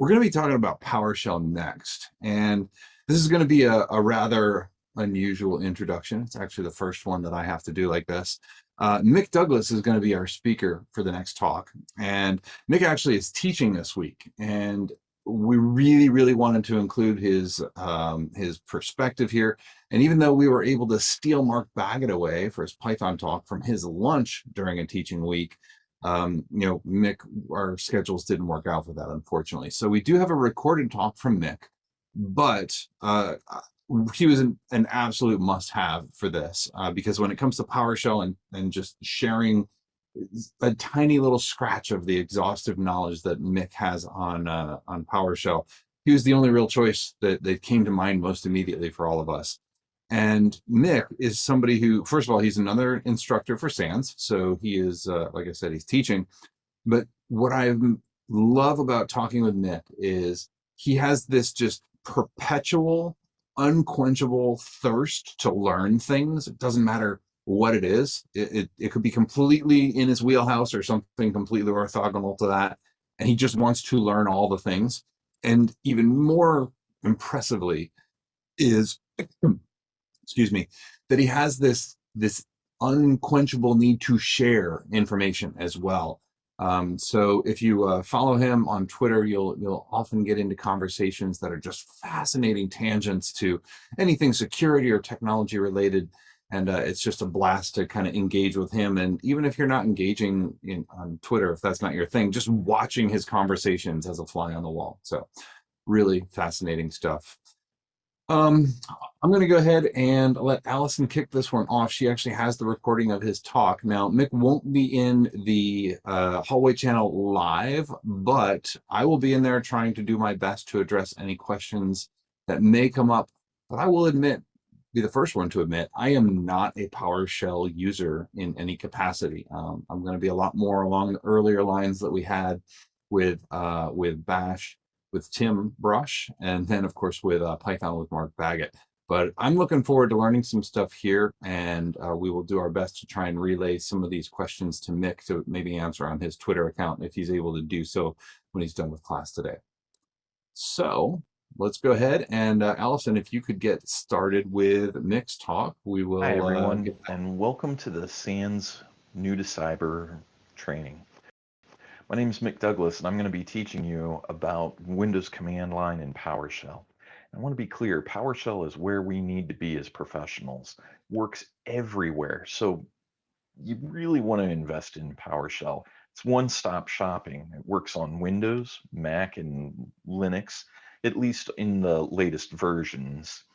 We're going to be talking about PowerShell next, and this is going to be a rather unusual introduction. It's actually the first one that I have to do like this. Mick Douglas is going to be our speaker for the next talk, and Mick actually is teaching this week, and we really wanted to include his perspective here. And even though we were able to steal Mark Baggett away for his Python talk from his lunch during a teaching week, Mick, our schedules didn't work out for that, unfortunately. So we do have a recorded talk from Mick, but he was an absolute must-have for this because when it comes to PowerShell and just sharing a tiny little scratch of the exhaustive knowledge that Mick has on PowerShell, he was the only real choice that came to mind most immediately for all of us. And Mick is somebody who, first of all, he's another instructor for SANS. So he is, like I said, he's teaching. But what I love about talking with Mick is he has this just perpetual, unquenchable thirst to learn things. It doesn't matter what it is. It could be completely in his wheelhouse or something completely orthogonal to that. And he just wants to learn all the things. And even more impressively is excuse me, that he has this unquenchable need to share information as well. So if you follow him on Twitter, you'll often get into conversations that are just fascinating tangents to anything security or technology related. And it's just a blast to kind of engage with him. And even if you're not engaging on Twitter, if that's not your thing, just watching his conversations as a fly on the wall. So really fascinating stuff. I'm going to go ahead and let Allison kick this one off. She actually has the recording of his talk. Now, Mick won't be in the hallway channel live, but I will be in there trying to do my best to address any questions that may come up. But I will be the first one to admit, I am not a PowerShell user in any capacity. I'm going to be a lot more along the earlier lines that we had with Bash, with Tim Brush, and then of course with Python with Mark Baggett. But I'm looking forward to learning some stuff here, and we will do our best to try and relay some of these questions to Mick to maybe answer on his Twitter account if he's able to do so when he's done with class today. So let's go ahead and Allison, if you could get started with Mick's talk, we will. Hi everyone, and welcome to the SANS New to Cyber training. My name is Mick Douglas, and I'm going to be teaching you about Windows command line and PowerShell. I want to be clear, PowerShell is where we need to be as professionals. It works everywhere, so you really want to invest in PowerShell. It's one-stop shopping. It works on Windows, Mac, and Linux, at least in the latest versions.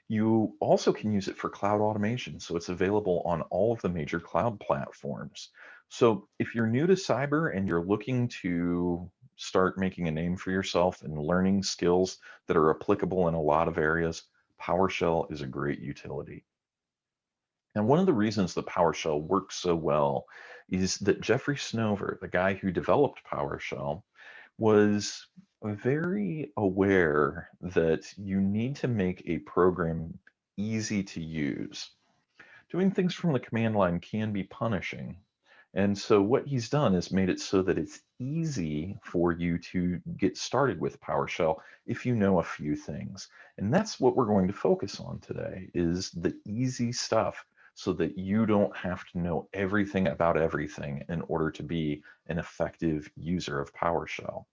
You also can use it for cloud automation, so it's available on all of the major cloud platforms. So if you're new to cyber and you're looking to start making a name for yourself and learning skills that are applicable in a lot of areas, PowerShell is a great utility. And one of the reasons that PowerShell works so well is that Jeffrey Snover, the guy who developed PowerShell, was very aware that you need to make a program easy to use. Doing things from the command line can be punishing. And so what he's done is made it so that it's easy for you to get started with PowerShell if you know a few things. And that's what we're going to focus on today, is the easy stuff so that you don't have to know everything about everything in order to be an effective user of PowerShell.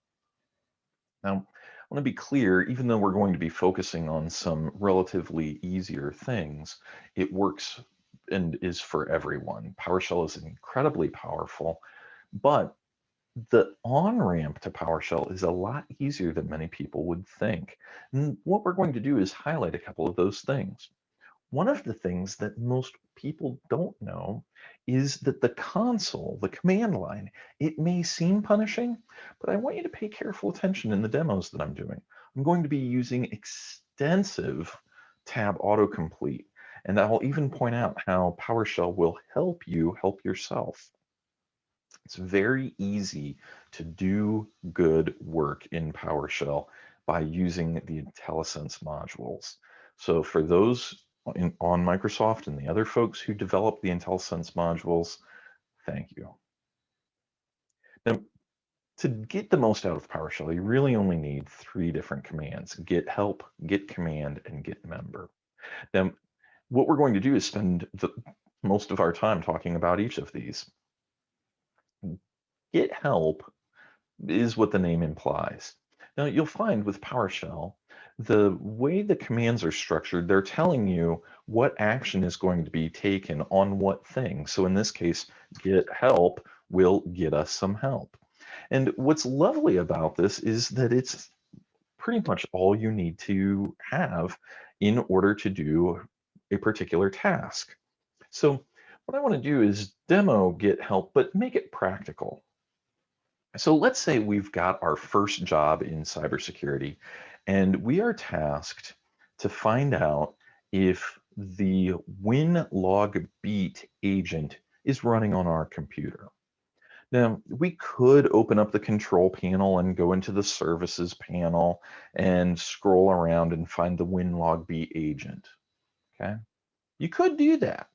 Now, I want to be clear, even though we're going to be focusing on some relatively easier things, it works and is for everyone. PowerShell is incredibly powerful, but the on-ramp to PowerShell is a lot easier than many people would think. And what we're going to do is highlight a couple of those things. One of the things that most people don't know is that the console, the command line, it may seem punishing, but I want you to pay careful attention in the demos that I'm doing. I'm going to be using extensive tab autocomplete, and I'll even point out how PowerShell will help you help yourself. It's very easy to do good work in PowerShell by using the IntelliSense modules. So for those on Microsoft and the other folks who developed the IntelliSense modules, thank you. Now, To get the most out of PowerShell, you really only need 3 different commands: git help, git command, and git member. Now, what we're going to do is spend most of our time talking about each of these. Git help is what the name implies. Now, you'll find with PowerShell, the way the commands are structured, they're telling you what action is going to be taken on what thing. So in this case, git help will get us some help. And what's lovely about this is that it's pretty much all you need to have in order to do a particular task. So what I want to do is demo git help, but make it practical. So let's say we've got our first job in cybersecurity, and we are tasked to find out if the winlogbeat agent is running on our computer. Now, we could open up the control panel and go into the services panel and scroll around and find the winlogbeat agent. Okay, you could do that,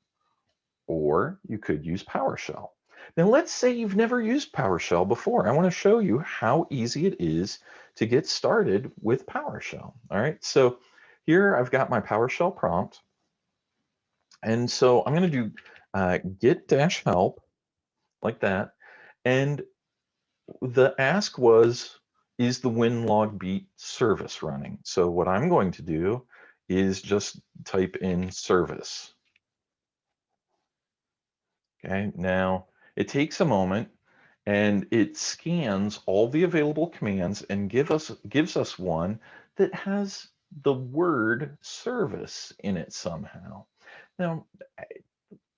or you could use PowerShell. Now, let's say you've never used PowerShell before. I want to show you how easy it is to get started with PowerShell. All right, so here I've got my PowerShell prompt. And so I'm going to do git-help like that. And the ask was, is the winlogbeat service running? So what I'm going to do is just type in service. Okay, now it takes a moment and it scans all the available commands and gives us one that has the word service in it somehow. Now,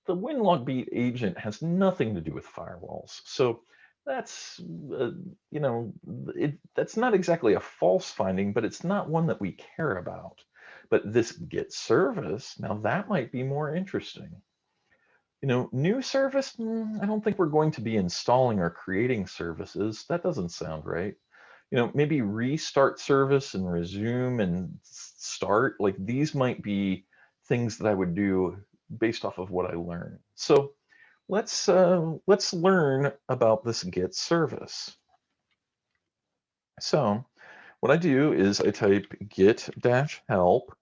the winlogbeat agent has nothing to do with firewalls. So that's, that's not exactly a false finding, but it's not one that we care about. But this git service, now that might be more interesting. New service, I don't think we're going to be installing or creating services. That doesn't sound right. Maybe restart service and resume and start. Like these might be things that I would do based off of what I learned. So let's learn about this git service. So what I do is I type git-help,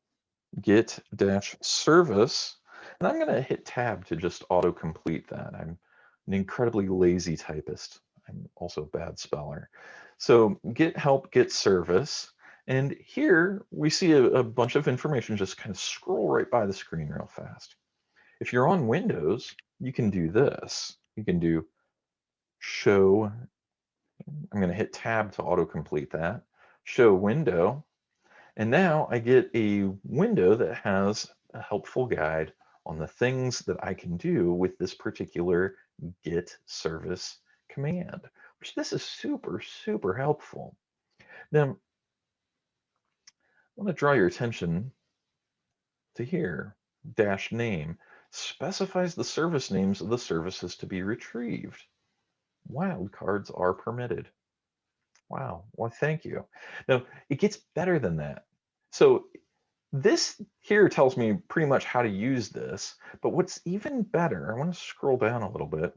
git-service, and I'm going to hit tab to just autocomplete that. I'm an incredibly lazy typist. I'm also a bad speller. So git help, git service. And here we see a bunch of information. Just kind of scroll right by the screen real fast. If you're on Windows, you can do this. You can do show. I'm going to hit tab to autocomplete that. Show window. And now I get a window that has a helpful guide on the things that I can do with this particular git service command, which this is super, super helpful. Now, I want to draw your attention to here. Dash name specifies the service names of the services to be retrieved. Wildcards are permitted. Wow, well, thank you. Now, it gets better than that. So this here tells me pretty much how to use this, but what's even better, I want to scroll down a little bit.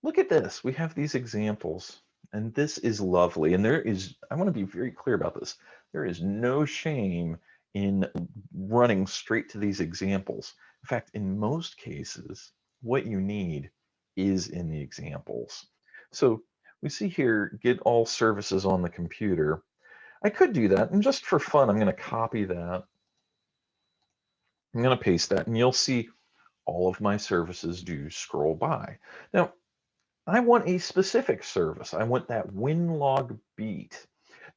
Look at this, we have these examples, and this is lovely. And I want to be very clear about this. There is no shame in running straight to these examples. In fact, in most cases, what you need is in the examples. So we see here, get all services on the computer. I could do that, and just for fun, I'm going to copy that. I'm going to paste that, and you'll see all of my services do scroll by. Now, I want a specific service. I want that winlogbeat.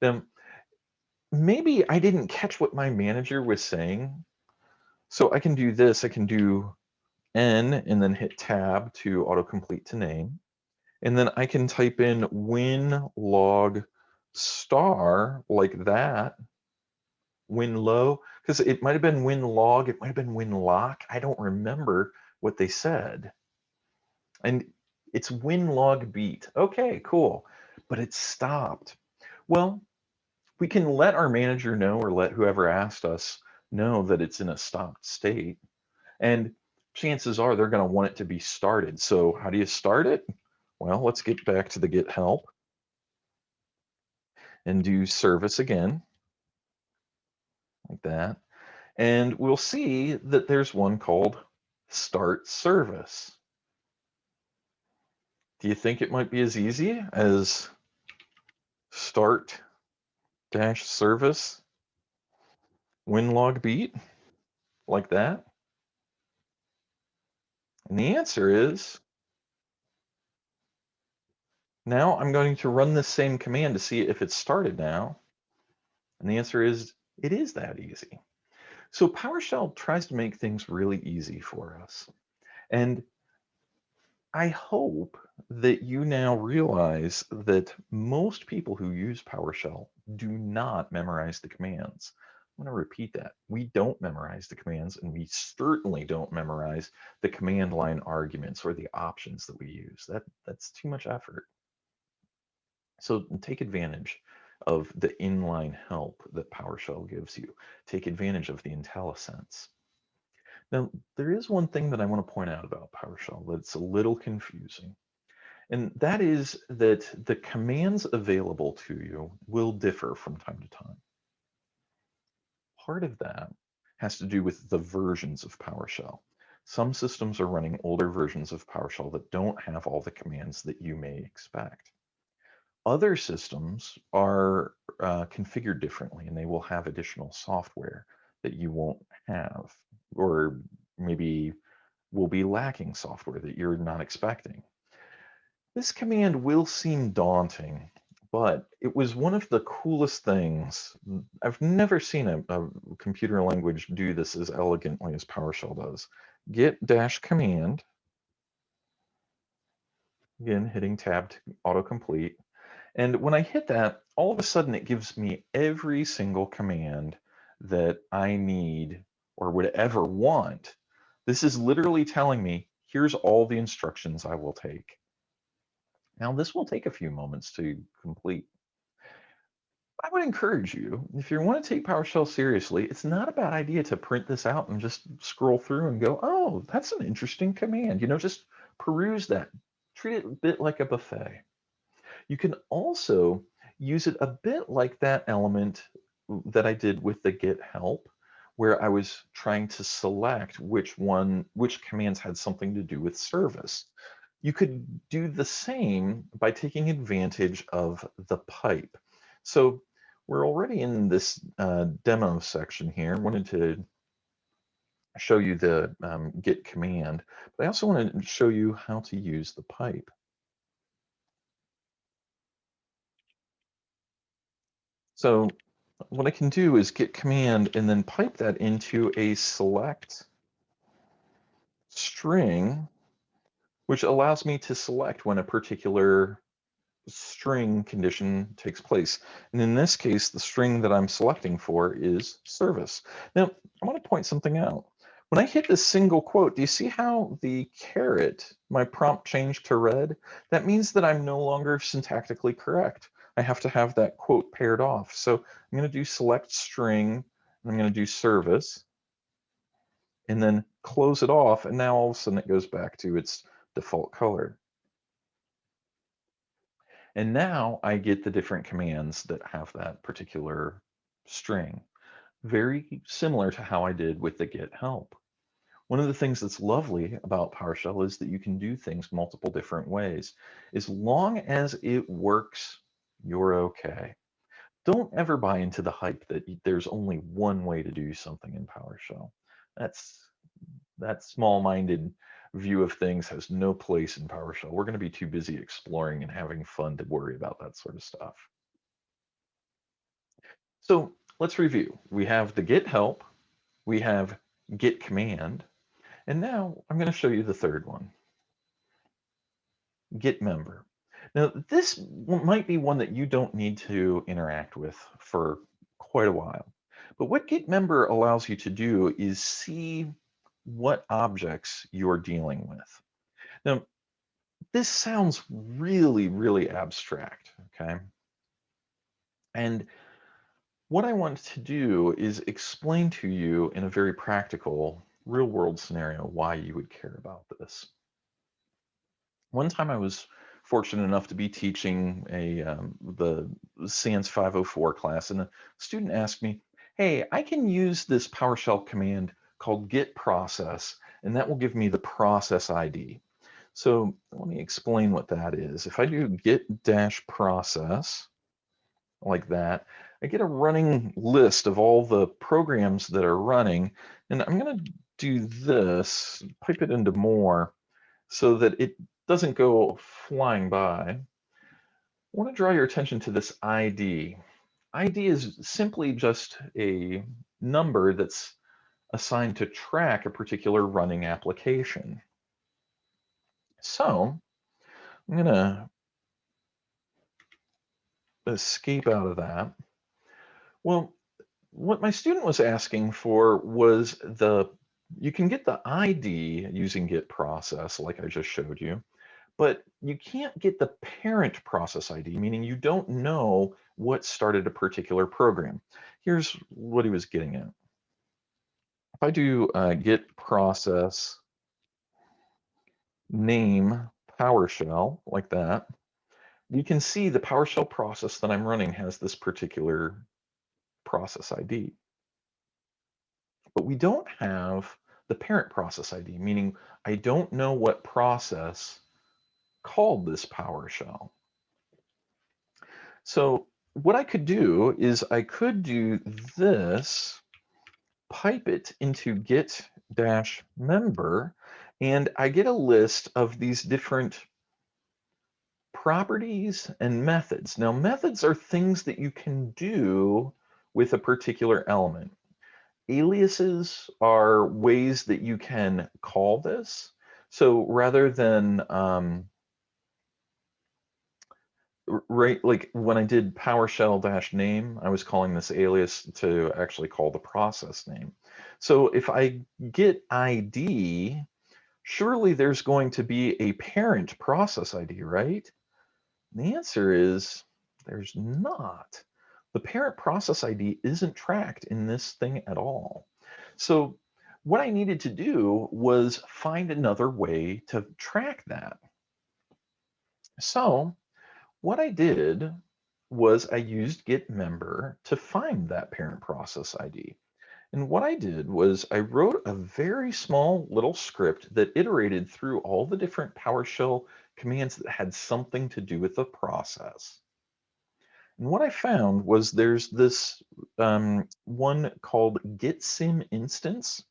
Now, maybe I didn't catch what my manager was saying, so I can do this. I can do N and then hit tab to autocomplete to name. And then I can type in winlog star like that, winlow, because it might have been winlog, it might have been winlock. I don't remember what they said. And it's winlogbeat. Okay, cool. But it stopped. Well, we can let our manager know or let whoever asked us know that it's in a stopped state. And chances are they're going to want it to be started. So how do you start it? Well, let's get back to the git help. and do service again, like that. And we'll see that there's one called start service. Do you think it might be as easy as start dash service winlog beat, like that? And the answer is, now I'm going to run this same command to see if it's started now. And the answer is, it is that easy. So PowerShell tries to make things really easy for us. And I hope that you now realize that most people who use PowerShell do not memorize the commands. I'm going to repeat that. We don't memorize the commands, and we certainly don't memorize the command line arguments or the options that we use. That's too much effort. So take advantage of the inline help that PowerShell gives you. Take advantage of the IntelliSense. Now, there is one thing that I want to point out about PowerShell that's a little confusing, and that is that the commands available to you will differ from time to time. Part of that has to do with the versions of PowerShell. Some systems are running older versions of PowerShell that don't have all the commands that you may expect. Other systems are configured differently, and they will have additional software that you won't have, or maybe will be lacking software that you're not expecting. This command will seem daunting, but it was one of the coolest things. I've never seen a computer language do this as elegantly as PowerShell does. Git dash command, again, hitting tab to autocomplete. And when I hit that, all of a sudden it gives me every single command that I need or would ever want. This is literally telling me, here's all the instructions I will take. Now, this will take a few moments to complete. I would encourage you, if you want to take PowerShell seriously, it's not a bad idea to print this out and just scroll through and go, oh, that's an interesting command. Just peruse that. Treat it a bit like a buffet. You can also use it a bit like that element that I did with the Git help, where I was trying to select which commands had something to do with service. You could do the same by taking advantage of the pipe. So we're already in this demo section here. I wanted to show you the Git command, but I also want to show you how to use the pipe. So what I can do is Git command and then pipe that into a select string, which allows me to select when a particular string condition takes place. And in this case, the string that I'm selecting for is service. Now, I want to point something out. When I hit this single quote, do you see how the caret, my prompt changed to red? That means that I'm no longer syntactically correct. I have to have that quote paired off. So I'm going to do select string, and I'm going to do service, and then close it off. And now all of a sudden it goes back to its default color. And now I get the different commands that have that particular string. Very similar to how I did with the Git help. One of the things that's lovely about PowerShell is that you can do things multiple different ways. As long as it works, you're okay. Don't ever buy into the hype that there's only one way to do something in PowerShell. That small-minded view of things has no place in PowerShell. We're going to be too busy exploring and having fun to worry about that sort of stuff. So let's review. We have the Git help, we have Git command, and now I'm going to show you the third one, Git member. Now this might be one that you don't need to interact with for quite a while, but what Git member allows you to do is see what objects you're dealing with. Now, this sounds really, really abstract, okay? And what I want to do is explain to you in a very practical, real-world scenario why you would care about this. One time I was fortunate enough to be teaching the SANS 504 class, and a student asked me, hey, I can use this PowerShell command called get process, and that will give me the process ID. So let me explain what that is. If I do get dash process like that, I get a running list of all the programs that are running, and I'm going to do this, pipe it into more so that it doesn't go flying by. I want to draw your attention to this ID. ID is simply just a number that's assigned to track a particular running application. So I'm going to escape out of that. Well, what my student was asking for was you can get the ID using get process like I just showed you, but you can't get the parent process ID, meaning you don't know what started a particular program. Here's what he was getting at. If I do get process name PowerShell like that, you can see the PowerShell process that I'm running has this particular process ID. But we don't have the parent process ID, meaning I don't know what process called this PowerShell. So what I could do is I could do this, pipe it into get dash member, and I get a list of these different properties and methods. Now, methods are things that you can do with a particular element. Aliases are ways that you can call this. So rather than right, like when I did PowerShell dash name, I was calling this alias to actually call the process name. So if I get ID, surely there's going to be a parent process ID, right? And the answer is there's not. The parent process ID isn't tracked in this thing at all. So what I needed to do was find another way to track that. So what I did was I used get member to find that parent process ID. And what I did was I wrote a very small little script that iterated through all the different PowerShell commands that had something to do with the process. And what I found was there's this one called getSim instance.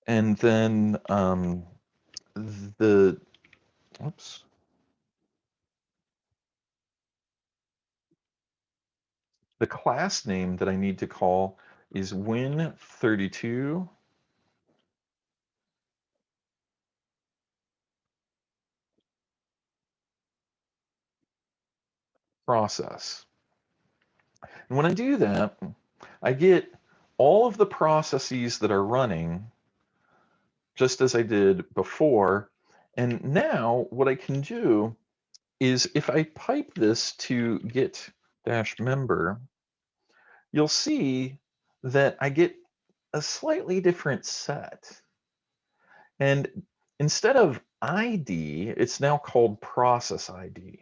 And then oops, the class name that I need to call is win32 process. And when I do that, I get all of the processes that are running just as I did before. And now what I can do is if I pipe this to get dash member, you'll see that I get a slightly different set. And instead of ID, it's now called process ID.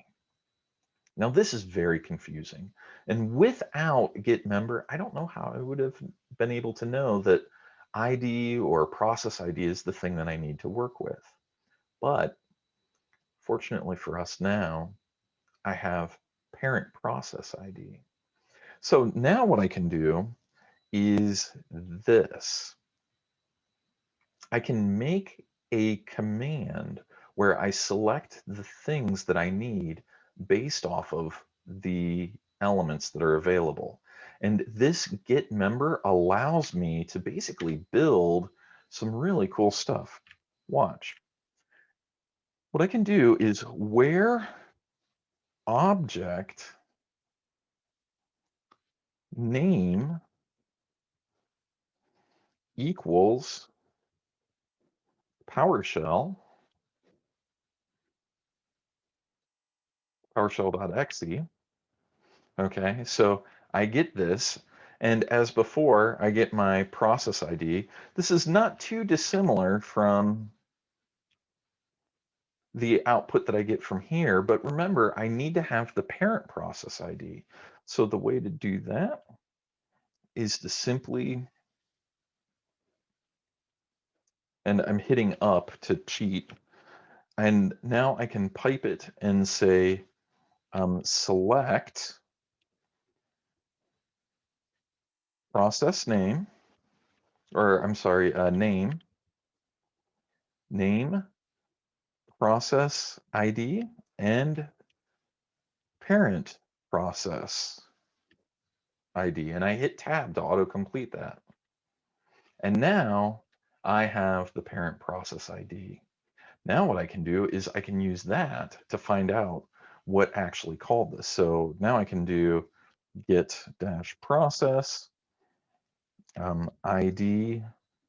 Now this is very confusing. And without get member, I don't know how I would have been able to know that ID or process ID is the thing that I need to work with. But fortunately for us now, I have parent process ID. So now what I can do is this. I can make a command where I select the things that I need based off of the elements that are available. And this get member allows me to basically build some really cool stuff. Watch. What I can do is where object name equals PowerShell, PowerShell.exe. Okay, so I get this, and as before, I get my process ID. This is not too dissimilar from the output that I get from here. But remember, I need to have the parent process ID. So the way to do that is to simply, and I'm hitting up to cheat, and now I can pipe it and say select process name, or I'm sorry, name, process ID, and parent process ID. And I hit tab to autocomplete that. And now I have the parent process ID. Now what I can do is I can use that to find out what actually called this. So now I can do get dash process ID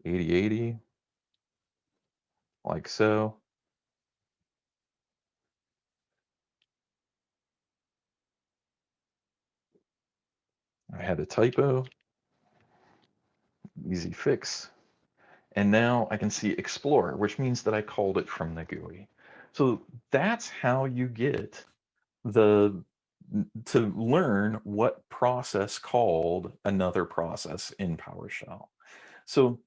8080, like so. I had a typo, easy fix. And now I can see explore, which means that I called it from the GUI. So that's how you get the to learn what process called another process in PowerShell. So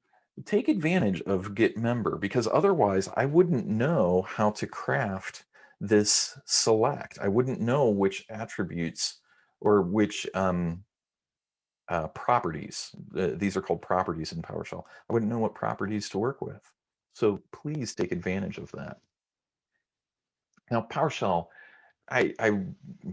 take advantage of get member, because otherwise I wouldn't know how to craft this select. I wouldn't know which attributes or which properties. These are called properties in PowerShell. I wouldn't know what properties to work with. So please take advantage of that. Now, PowerShell, I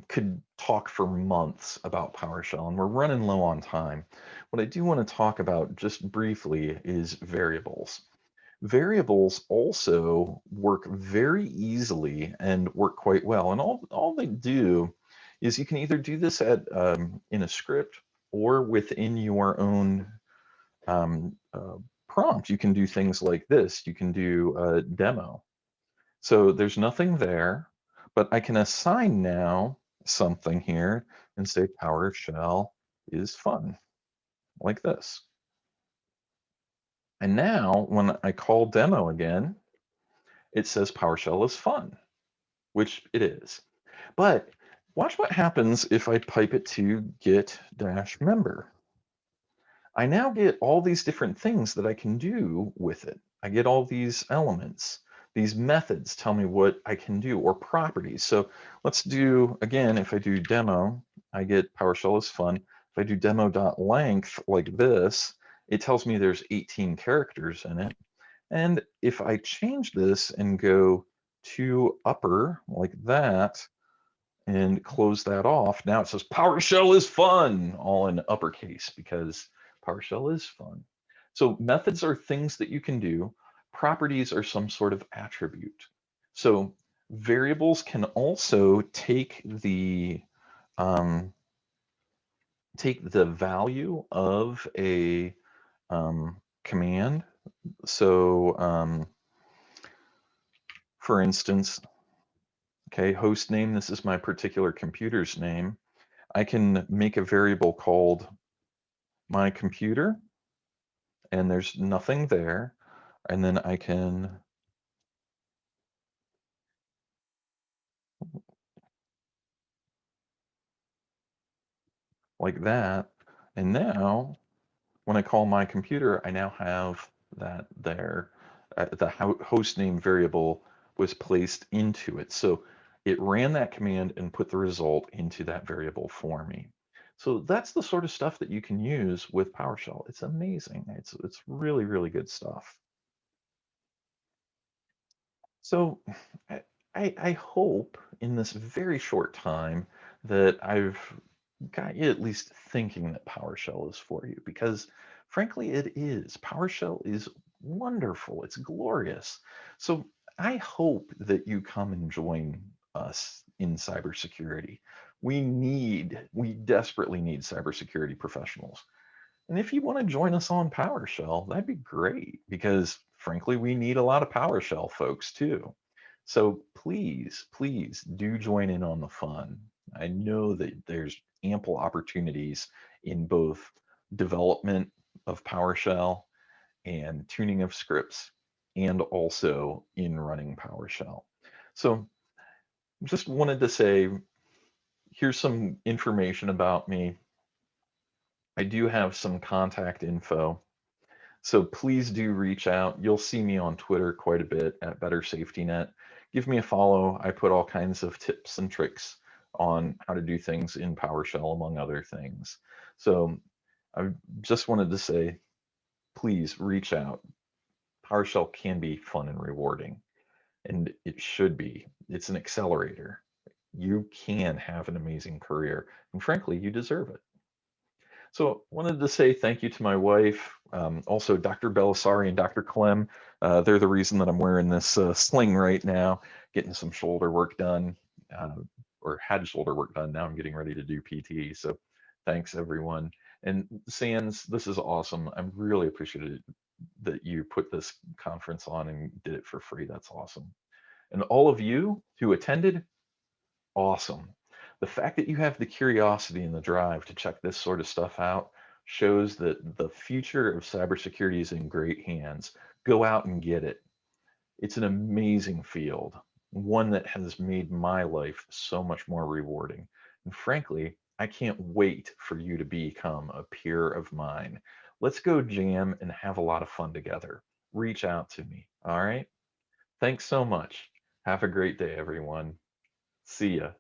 could talk for months about PowerShell, and we're running low on time. What I do want to talk about just briefly is variables. Variables also work very easily and work quite well. And all they do is you can either do this at in a script or within your own prompt. You can do things like this. You can do a demo. So there's nothing there, but I can assign now something here and say PowerShell is fun, like this. And now when I call demo again, it says PowerShell is fun, which it is. But watch what happens if I pipe it to get-member. I now get all these different things that I can do with it. I get all these elements. These methods tell me what I can do, or properties. So let's do, again, if I do demo, I get PowerShell is fun. If I do demo.length like this, it tells me there's 18 characters in it. And if I change this and go to upper like that and close that off, now it says PowerShell is fun, all in uppercase, because PowerShell is fun. So methods are things that you can do. Properties are some sort of attribute. So variables can also take the value of a command. So for instance, okay, host name, this is my particular computer's name. I can make a variable called my computer, and there's nothing there. And then I can like that. And now when I call my computer, I now have that there. The host name variable was placed into it. So it ran that command and put the result into that variable for me. So that's the sort of stuff that you can use with PowerShell. It's amazing. It's really, really good stuff. So I hope in this very short time that I've got you at least thinking that PowerShell is for you, because frankly it is. PowerShell is wonderful. It's glorious. So I hope that you come and join us in cybersecurity. We desperately need cybersecurity professionals. And if you want to join us on PowerShell, that'd be great, because frankly, we need a lot of PowerShell folks too. So please, please do join in on the fun. I know that there's ample opportunities in both development of PowerShell and tuning of scripts, and also in running PowerShell. So just wanted to say, here's some information about me. I do have some contact info. So please do reach out. You'll see me on Twitter quite a bit at Better Safety Net. Give me a follow. I put all kinds of tips and tricks on how to do things in PowerShell, among other things. So I just wanted to say, please reach out. PowerShell can be fun and rewarding, and it should be. It's an accelerator. You can have an amazing career, and frankly, you deserve it. So wanted to say thank you to my wife, also Dr. Belisari and Dr. Clem. They're the reason that I'm wearing this sling right now, getting some shoulder work done, uh, or had shoulder work done. Now I'm getting ready to do PT. So thanks everyone. And Sans, this is awesome. I'm really appreciative that you put this conference on and did it for free. That's awesome. And all of you who attended, awesome. The fact that you have the curiosity and the drive to check this sort of stuff out shows that the future of cybersecurity is in great hands. Go out and get it. It's an amazing field, one that has made my life so much more rewarding. And frankly, I can't wait for you to become a peer of mine. Let's go jam and have a lot of fun together. Reach out to me. All right. Thanks so much. Have a great day, everyone. See ya.